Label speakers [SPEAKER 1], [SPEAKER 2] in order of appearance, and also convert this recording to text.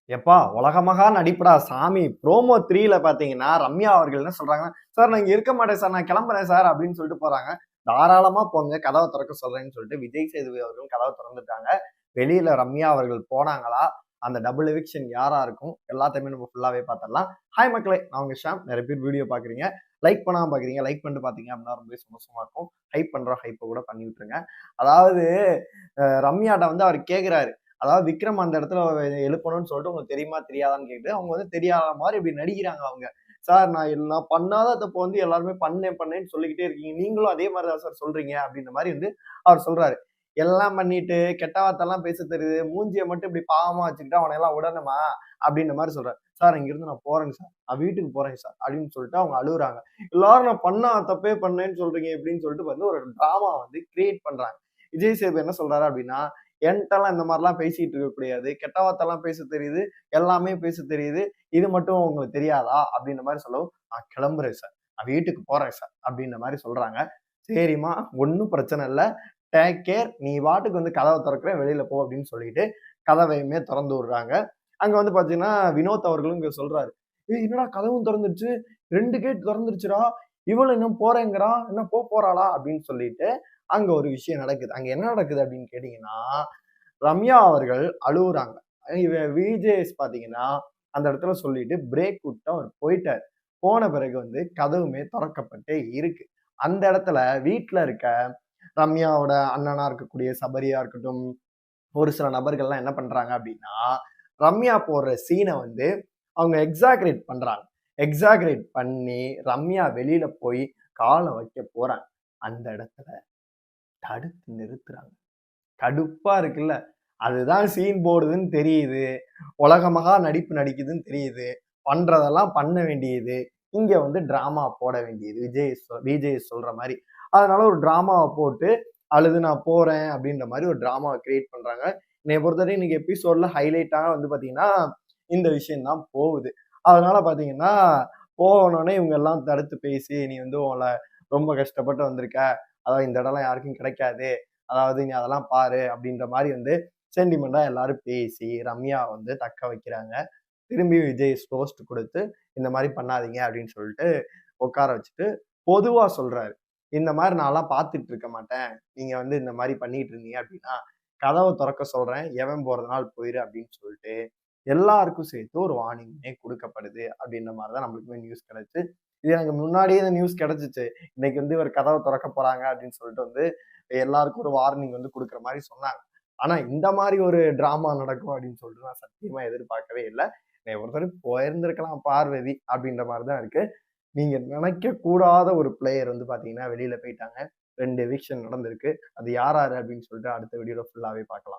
[SPEAKER 1] எப்பா உலகமகா நடிப்புடா சாமி. ப்ரோமோ 3ல பாத்தீங்கன்னா ரம்யா அவர்கள் என்ன சொல்றாங்க, சார் நான் இங்க இருக்க மாட்டேன் சார், நான் கிளம்புறேன் சார் அப்படின்னு சொல்லிட்டு போறாங்க. தாராளமா போங்க, கதவை திறக்க சொல்றேன்னு சொல்லிட்டு விஜய் சேதுபதி அவர்கள் கதவை திறந்துட்டாங்க. வெளியில ரம்யா அவர்கள் போனாங்களா, அந்த டபுள் எவிக்ஷன் யாரா இருக்கும் எல்லாத்தையுமே நம்ம ஃபுல்லாவே பார்த்துடலாம். ஹாய் மக்களே, நான் உங்க ஷாம். நிறைய பேர் வீடியோ பாக்குறீங்க, லைக் பண்ணாம பாக்குறீங்க. லைக் பண்ணிட்டு பாத்தீங்க அப்படின்னா ரொம்ப சந்தோஷமா இருக்கும். ஹைப் பண்றோம், ஹைப்பை கூட பண்ணி விட்டுருங்க. அதாவது ரம்யாட்ட வந்து அவர் கேக்குறாரு, அதாவது விக்ரம் அந்த இடத்துல எழுப்பணும்னு சொல்லிட்டு உங்களுக்கு தெரியுமா தெரியாதான்னு கேட்டு அவங்க வந்து தெரியாத மாதிரி இப்படி நடிக்கிறாங்க அவங்க. சார் நான் எல்லாம் பண்ணாத தப்பு வந்து எல்லாருமே பண்ணேன்னு சொல்லிக்கிட்டே இருக்கீங்க, நீங்களும் அதே மாதிரிதான் சார் சொல்றீங்க அப்படின்ற மாதிரி வந்து அவர் சொல்றாரு. எல்லாம் பண்ணிட்டு கெட்ட வார்த்தை எல்லாம் பேச தெரியுது, மூஞ்சியை மட்டும் இப்படி பாவமா வச்சுக்கிட்டு அவனை எல்லாம் உடனுமா அப்படின்ற மாதிரி சொல்றாரு. சார் இங்கிருந்து நான் போறேங்க சார், நான் வீட்டுக்கு போறேங்க சார் அப்படின்னு சொல்லிட்டு அவங்க அழுகுறாங்க. எல்லாரும் நான் பண்ணா தப்பே பண்ணேன்னு சொல்றீங்க இப்படின்னு சொல்லிட்டு வந்து ஒரு டிராமா வந்து கிரியேட் பண்றாங்க. விஜய் சேது என்ன சொல்றாரு அப்படின்னா, என்கிட்டலாம் இந்த மாதிரிலாம் பேசிட்டு இருக்க கூடாது, கெட்ட வார்த்தைலாம் பேச தெரியுது, எல்லாமே பேச தெரியுது, இது மட்டும் உங்களுக்கு தெரியாதா அப்படின்ற மாதிரி சொல்லவும், நான் கிளம்புறேன் சார், நான் வீட்டுக்கு போறேன் சார் அப்படின்ற மாதிரி சொல்றாங்க. சரிம்மா ஒன்னும் பிரச்சனை இல்லை, டேக் கேர், நீ வாட்டுக்கு வந்து கதவை திறக்கிற வெளியில போ அப்படின்னு சொல்லிட்டு கதவையுமே திறந்து விடுறாங்க. அங்க வந்து பாத்தீங்கன்னா வினோத் அவர்களும் இங்க சொல்றாரு, என்னடா கதவும் திறந்துருச்சு, 2 கேட் திறந்துருச்சுடா, இவளு இன்னும் போறேங்கிறா, என்ன போறாளா அப்படின்னு சொல்லிட்டு அங்க ஒரு விஷயம் நடக்குது. அங்க என்ன நடக்குது அப்படின்னு கேட்டீங்கன்னா, ரம்யா அவர்கள் அழுவுறாங்க. விஜேஎஸ் பாத்தீங்கன்னா அந்த இடத்துல சொல்லிட்டு பிரேக் விட்டு அவர் போயிட்டாரு. போன பிறகு வந்து கதவுமே திறக்கப்பட்டே இருக்கு. அந்த இடத்துல வீட்டுல இருக்க ரம்யாவோட அண்ணனா இருக்கக்கூடிய சபரியா இருக்கட்டும், ஒரு சில நபர்கள்லாம் என்ன பண்றாங்க அப்படின்னா, ரம்யா போடுற சீனை வந்து அவங்க எக்ஸாகரேட் பண்றாங்க. எக்ஸாகரேட் பண்ணி ரம்யா வெளியில போய் காலை வைக்க போறாங்க. அந்த இடத்துல தடுத்து நிறுத்துறாங்க. கடுப்பா இருக்குல்ல, அதுதான் சீன் போடுதுன்னு தெரியுது, உலகமகா நடிப்பு நடிக்குதுன்னு தெரியுது, பண்றதெல்லாம் பண்ண வேண்டியது, இங்க வந்து டிராமா போட வேண்டியது விஜய் சொல்ற மாதிரி. அதனால ஒரு டிராமாவை போட்டு அழுது நான் போறேன் அப்படின்ற மாதிரி ஒரு டிராமாவை கிரியேட் பண்றாங்க. என்னை பொறுத்தவரை இன்னைக்கு எபிசோட்ல ஹைலைட்டாக வந்து பாத்தீங்கன்னா இந்த விஷயம் தான் போகுது. அதனால பாத்தீங்கன்னா போனோடனே இவங்க எல்லாம் தடுத்து பேசி, நீ வந்து உங்களை ரொம்ப கஷ்டப்பட்டு வந்திருக்க, அதாவது இந்த இடம்லாம் யாருக்கும் கிடைக்காது, அதாவது நீ அதெல்லாம் பாரு அப்படின்ற மாதிரி வந்து சென்டிமெண்டா எல்லாரும் பேசி ரம்யா வந்து தக்க வைக்கிறாங்க. திரும்பி விஜய் ரோஸ்ட் கொடுத்து இந்த மாதிரி பண்ணாதீங்க அப்படின்னு சொல்லிட்டு உட்கார வச்சுட்டு பொதுவா சொல்றாரு, இந்த மாதிரி நான்லாம் பார்த்துட்டு இருக்க மாட்டேன், நீங்க வந்து இந்த மாதிரி பண்ணிட்டு இருந்தீங்க அப்படின்னா கதவை திறக்க சொல்றேன், எவன் போறதுனால போயிரு அப்படின்னு சொல்லிட்டு எல்லாருக்கும் சேர்த்து ஒரு வார்னிங்கே கொடுக்கப்படுது அப்படின்ற மாதிரிதான் நம்மளுக்குமே நியூஸ் கிடைச்சு. இது எனக்கு முன்னாடியே இந்த நியூஸ் கிடைச்சிச்சு, இன்னைக்கு வந்து இவர் கதவை திறக்க போறாங்க அப்படின்னு சொல்லிட்டு வந்து எல்லாருக்கும் ஒரு வார்னிங் வந்து கொடுக்குற மாதிரி சொன்னாங்க. ஆனா இந்த மாதிரி ஒரு டிராமா நடக்கும் அப்படின்னு சொல்லிட்டு நான் சத்தியமா எதிர்பார்க்கவே இல்லை. ஒருத்தர் போயிருந்திருக்கலாம் பார்வதி அப்படின்ற மாதிரிதான் இருக்கு. நீங்க நினைக்க கூடாத ஒரு பிளேயர் வந்து பாத்தீங்கன்னா வெளியில போயிட்டாங்க. 2 எவிக்ஷன் நடந்திருக்கு. அது யாரு அப்படின்னு சொல்லிட்டு அடுத்த வீடியோல ஃபுல்லாவே பார்க்கலாம்.